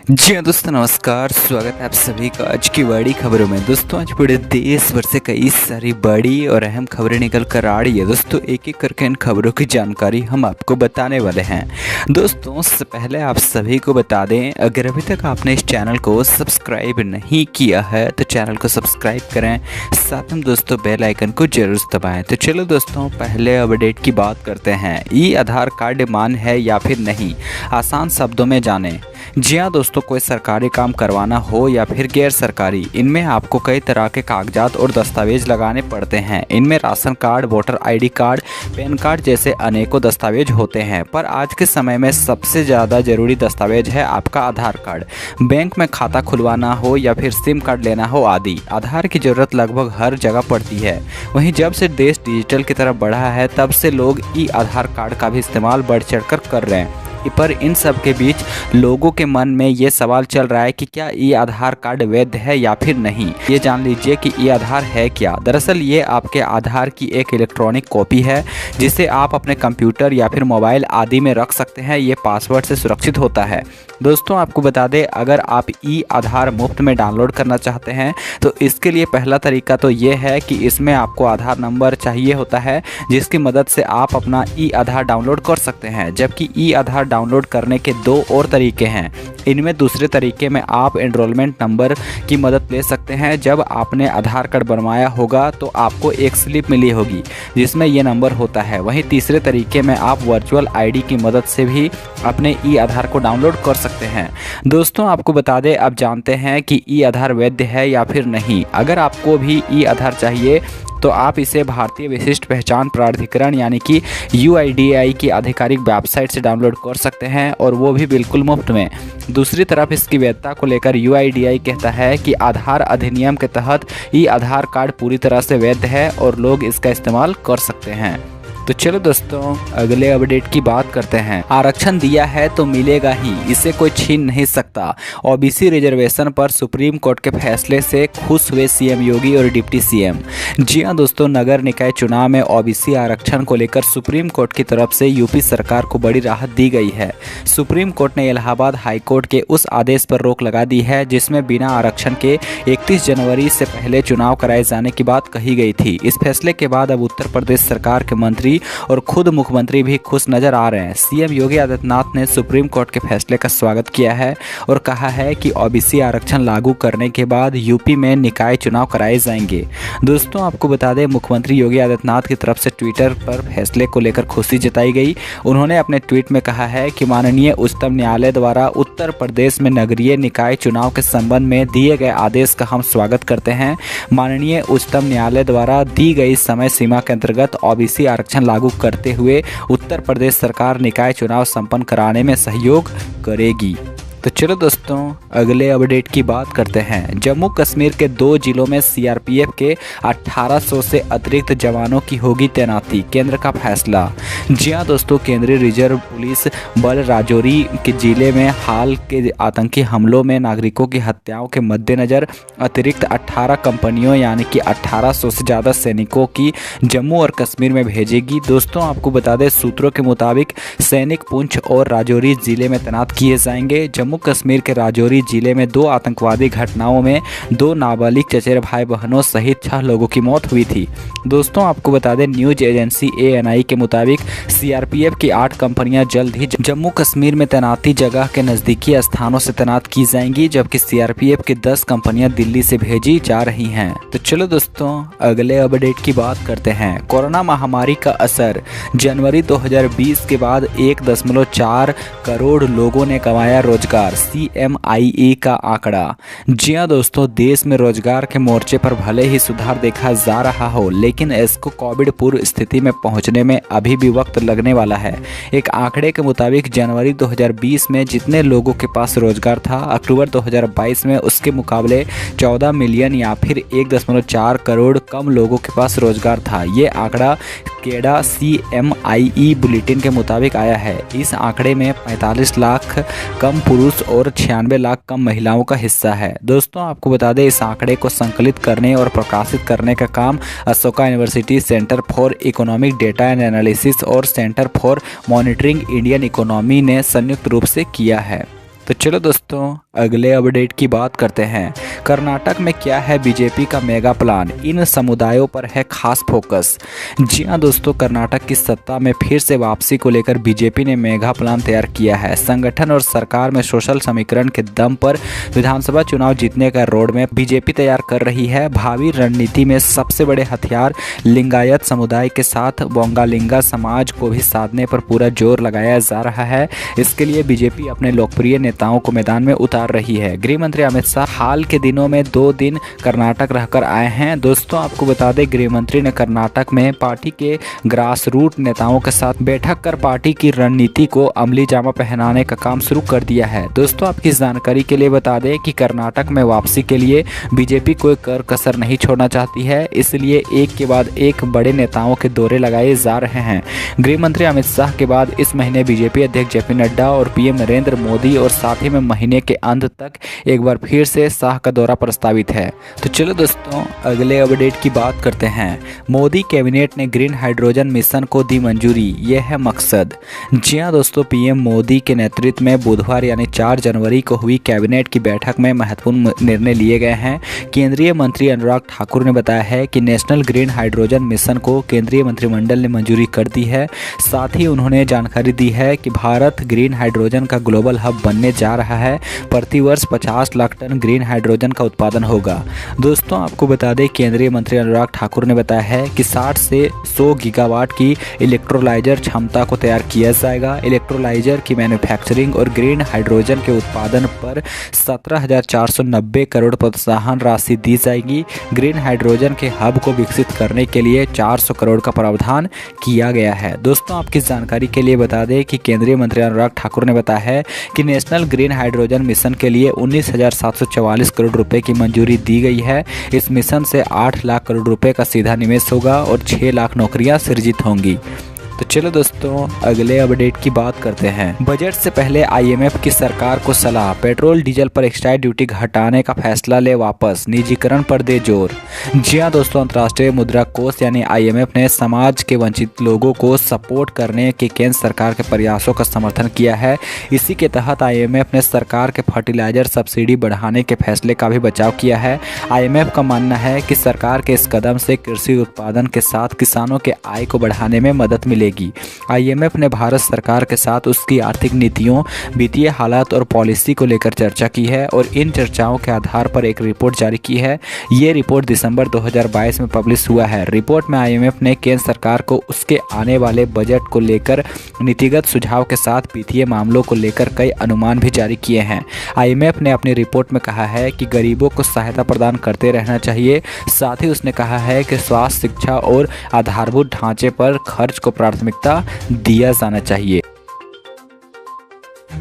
जी हाँ दोस्तों, नमस्कार। स्वागत है आप सभी का आज की बड़ी खबरों में। दोस्तों आज पूरे देश भर से कई सारी बड़ी और अहम खबरें निकल कर आ रही है। दोस्तों एक एक करके इन खबरों की जानकारी हम आपको बताने वाले हैं। दोस्तों उससे पहले आप सभी को बता दें, अगर अभी तक आपने इस चैनल को सब्सक्राइब नहीं किया है तो चैनल को सब्सक्राइब करें, साथ में दोस्तों बेल आइकन को जरूर दबाएं। तो चलो दोस्तों पहले अपडेट की बात करते हैं। ई आधार कार्ड मान्य है या फिर नहीं, आसान शब्दों में जानें। जी हाँ दोस्तों, कोई सरकारी काम करवाना हो या फिर गैर सरकारी, इनमें आपको कई तरह के कागजात और दस्तावेज लगाने पड़ते हैं। इनमें ration card, voter ID card, pan card जैसे अनेकों दस्तावेज होते हैं, पर आज के समय में सबसे ज़्यादा ज़रूरी दस्तावेज है आपका आधार कार्ड। बैंक में खाता खुलवाना हो या फिर सिम कार्ड लेना हो आदि, आधार की ज़रूरत लगभग हर जगह पड़ती है। वहीं जब से देश डिजिटल की तरफ बढ़ा है, तब से लोग ई आधार कार्ड का भी इस्तेमाल बढ़ चढ़ कर रहे हैं। पर इन सब के बीच लोगों के मन में ये सवाल चल रहा है कि क्या ई आधार कार्ड वैध है या फिर नहीं। ये जान लीजिए कि ई आधार है क्या। दरअसल ये आपके आधार की एक इलेक्ट्रॉनिक कॉपी है, जिसे आप अपने कंप्यूटर या फिर मोबाइल आदि में रख सकते हैं। ये पासवर्ड से सुरक्षित होता है। दोस्तों आपको बता दें, अगर आप ई आधार मुफ्त में डाउनलोड करना चाहते हैं तो इसके लिए पहला तरीका तो ये है कि इसमें आपको आधार नंबर चाहिए होता है, जिसकी मदद से आप अपना ई आधार डाउनलोड कर सकते हैं। जबकि ई आधार डाउनलोड करने के दो और तरीके हैं। इनमें दूसरे तरीके में आप एनरोलमेंट नंबर की मदद ले सकते हैं। जब आपने आधार कार्ड बनवाया होगा तो आपको एक स्लिप मिली होगी जिसमें ये नंबर होता है। वहीं तीसरे तरीके में आप वर्चुअल आईडी की मदद से भी अपने ई आधार को डाउनलोड कर सकते हैं। दोस्तों आपको बता दें, अब जानते हैं कि ई आधार वैध है या फिर नहीं। अगर आपको भी ई आधार चाहिए तो आप इसे भारतीय विशिष्ट पहचान प्राधिकरण यानी कि UIDAI की आधिकारिक वेबसाइट से डाउनलोड कर सकते हैं, और वो भी बिल्कुल मुफ्त में। दूसरी तरफ इसकी वैधता को लेकर UIDAI कहता है कि आधार अधिनियम के तहत ई आधार कार्ड पूरी तरह से वैध है और लोग इसका इस्तेमाल कर सकते हैं। तो चलो दोस्तों अगले अपडेट की बात करते हैं। आरक्षण दिया है तो मिलेगा ही, इसे कोई छीन नहीं सकता। OBC रिजर्वेशन पर सुप्रीम कोर्ट के फैसले से खुश हुए CM योगी और डिप्टी CM। जी हाँ दोस्तों, नगर निकाय चुनाव में OBC आरक्षण को लेकर सुप्रीम कोर्ट की तरफ से यूपी सरकार को बड़ी राहत दी गई है। सुप्रीम कोर्ट ने इलाहाबाद हाई कोर्ट के उस आदेश पर रोक लगा दी है जिसमें बिना आरक्षण के 31 जनवरी से पहले चुनाव कराए जाने की बात कही गई थी। इस फैसले के बाद अब उत्तर प्रदेश सरकार के मंत्री और खुद मुख्यमंत्री भी खुश नजर आ रहे हैं। CM योगी आदित्यनाथ ने सुप्रीम कोर्ट के फैसले का स्वागत किया है और कहा है कि OBC आरक्षण लागू करने के बाद यूपी में निकाय चुनाव कराए जाएंगे। दोस्तों आपको बता दें, मुख्यमंत्री योगी आदित्यनाथ की तरफ से ट्विटर पर फैसले को लेकर खुशी जताई गई। उन्होंने अपने ट्वीट में कहा है कि माननीय उच्चतम न्यायालय द्वारा उत्तर प्रदेश में नगरीय निकाय चुनाव के संबंध में दिए गए आदेश का हम स्वागत करते हैं। माननीय उच्चतम न्यायालय द्वारा दी गई समय सीमा के अंतर्गत OBC आरक्षण लागू करते हुए उत्तर प्रदेश सरकार निकाय चुनाव संपन्न कराने में सहयोग करेगी। तो चलो दोस्तों अगले अपडेट की बात करते हैं। जम्मू कश्मीर के 2 जिलों में CRPF के 1800 से अतिरिक्त जवानों की होगी तैनाती, केंद्र का फैसला। जी हाँ दोस्तों, केंद्रीय रिजर्व पुलिस बल राजौरी के जिले में हाल के आतंकी हमलों में नागरिकों की हत्याओं के मद्देनज़र अतिरिक्त 18 कंपनियों यानी कि 1800 से ज़्यादा सैनिकों की जम्मू और कश्मीर में भेजेगी। दोस्तों आपको बता दें, सूत्रों के मुताबिक सैनिक पुंछ और राजौरी जिले में तैनात किए जाएंगे। जम्मू कश्मीर के राजौरी जिले में 2 आतंकवादी घटनाओं में 2 नाबालिग चचेरे भाई बहनों सहित 6 लोगों की मौत हुई थी। दोस्तों आपको बता दें, न्यूज एजेंसी ANI के मुताबिक CRPF की 8 कंपनियां जल्द ही जम्मू कश्मीर में तैनाती जगह के नज़दीकी स्थानों से तैनात की जाएंगी, जबकि CRPF की 10 कंपनियां दिल्ली से भेजी जा रही हैं। तो चलो दोस्तों अगले अपडेट की बात करते हैं। कोरोना महामारी का असर, जनवरी 2020 के बाद 1.4 करोड़ लोगों ने कमाया रोजगार, CMIE का आंकड़ा। जी हाँ दोस्तों, देश में रोजगार के मोर्चे पर भले ही सुधार देखा जा रहा हो, लेकिन इसको कोविड पूर्व स्थिति में पहुंचने में अभी भी वक्त लगने वाला है। एक आंकड़े के मुताबिक जनवरी 2020 में जितने लोगों के पास रोजगार था, अक्टूबर 2022 में उसके मुकाबले 14 मिलियन या फिर 1.4 करोड़ कम लोगों के पास रोजगार था। ये आंकड़ा केडा CMIE बुलेटिन के मुताबिक आया है। इस आंकड़े में 45 लाख कम पुरुष और 96 लाख कम महिलाओं का हिस्सा है। दोस्तों आपको बता दें, इस आंकड़े को संकलित करने और प्रकाशित करने का काम Ashoka university, centre for economic data and analysis और centre for monitoring Indian economy ने संयुक्त रूप से किया है। तो चलो दोस्तों अगले अपडेट की बात करते हैं। कर्नाटक में क्या है बीजेपी का मेगा प्लान, इन समुदायों पर है खास फोकस। जी हाँ दोस्तों, कर्नाटक की सत्ता में फिर से वापसी को लेकर बीजेपी ने मेगा प्लान तैयार किया है। संगठन और सरकार में सोशल समीकरण के दम पर विधानसभा चुनाव जीतने का रोड मैप बीजेपी तैयार कर रही है। भावी रणनीति में सबसे बड़े हथियार लिंगायत समुदाय के साथ बोंगालिंगा समाज को भी साधने पर पूरा जोर लगाया जा रहा है। इसके लिए बीजेपी अपने लोकप्रिय नेताओं को मैदान में उतार रही है। गृह मंत्री अमित शाह हाल के दिनों में 2 दिन कर्नाटक रहकर आए हैं। दोस्तों आपको बता दें, गृह मंत्री ने कर्नाटक में पार्टी के ग्रास रूट नेताओं के साथ बैठक कर पार्टी की रणनीति को अमली जामा पहनाने का काम शुरू कर दिया है। दोस्तों आपकी जानकारी के लिए बता दें कि कर्नाटक में वापसी के लिए बीजेपी कोई कर कसर नहीं छोड़ना चाहती है, इसलिए एक के बाद एक बड़े नेताओं के दौरे लगाए जा रहे हैं। गृह मंत्री अमित शाह के बाद इस महीने बीजेपी अध्यक्ष जेपी नड्डा और पीएम नरेंद्र मोदी और साथ ही में महीने के अंत तक एक बार फिर से शाह का दौरा प्रस्तावित है। तो चलो दोस्तों अगले अपडेट की बात करते हैं। मोदी कैबिनेट ने ग्रीन हाइड्रोजन मिशन को दी मंजूरी, यह है मकसद। जी हाँ दोस्तों, पीएम मोदी के नेतृत्व में बुधवार यानी 4 जनवरी को हुई कैबिनेट की बैठक में महत्वपूर्ण निर्णय लिए गए हैं। केंद्रीय मंत्री अनुराग ठाकुर ने बताया है कि नेशनल ग्रीन हाइड्रोजन मिशन को केंद्रीय मंत्रिमंडल ने मंजूरी कर दी है। साथ ही उन्होंने जानकारी दी है कि भारत ग्रीन हाइड्रोजन का ग्लोबल हब बनने जा रहा है। प्रति वर्ष 50 लाख टन ग्रीन हाइड्रोजन का उत्पादन होगा। दोस्तों आपको बता दें, केंद्रीय मंत्री अनुराग ठाकुर ने बताया है कि 60 से 100 गीगावाट की इलेक्ट्रोलाइजर क्षमता को तैयार किया जाएगा। इलेक्ट्रोलाइजर की मैन्युफैक्चरिंग और ग्रीन हाइड्रोजन के उत्पादन पर 17,490 करोड़ प्रोत्साहन राशि दी जाएगी। ग्रीन हाइड्रोजन के हब को विकसित करने के लिए 400 करोड़ का प्रावधान किया गया है। दोस्तों आपकी जानकारी के लिए बता दें कि केंद्रीय मंत्री अनुराग ठाकुर ने बताया है कि नेशनल ग्रीन हाइड्रोजन मिशन के लिए 19,744 करोड़ रुपए की मंजूरी दी गई है। इस मिशन से 8 लाख करोड़ रुपए का सीधा निवेश होगा और 6 लाख नौकरियां सृजित होंगी। तो चलो दोस्तों अगले अपडेट की बात करते हैं। बजट से पहले आईएमएफ की सरकार को सलाह, पेट्रोल डीजल पर एक्साइज ड्यूटी हटाने का फैसला ले वापस, निजीकरण पर दे जोर। जी हाँ दोस्तों, अंतर्राष्ट्रीय मुद्रा कोष यानी आईएमएफ ने समाज के वंचित लोगों को सपोर्ट करने के केंद्र सरकार के प्रयासों का समर्थन किया है। इसी के तहत आईएमएफ ने सरकार के फर्टिलाइजर सब्सिडी बढ़ाने के फैसले का भी बचाव किया है। आईएमएफ का मानना है कि सरकार के इस कदम से कृषि उत्पादन के साथ किसानों के आय को बढ़ाने में मदद मिलेगी। आईएमएफ ने भारत सरकार के साथ उसकी आर्थिक नीतियों, वित्तीय हालात और पॉलिसी को लेकर चर्चा की है और इन चर्चाओं के आधार पर एक रिपोर्ट जारी की है। ये रिपोर्ट दिसंबर 2022 में पब्लिश हुआ है। रिपोर्ट में आईएमएफ ने केंद्र सरकार को उसके आने वाले बजट को लेकर नीतिगत सुझाव के साथ वित्तीय मामलों को लेकर कई अनुमान भी जारी किए हैं। आईएमएफ ने अपनी रिपोर्ट में कहा है कि गरीबों को सहायता प्रदान करते रहना चाहिए। साथ ही उसने कहा है कि स्वास्थ्य, शिक्षा और आधारभूत ढांचे पर खर्च को प्राथमिकता दिया जाना चाहिए।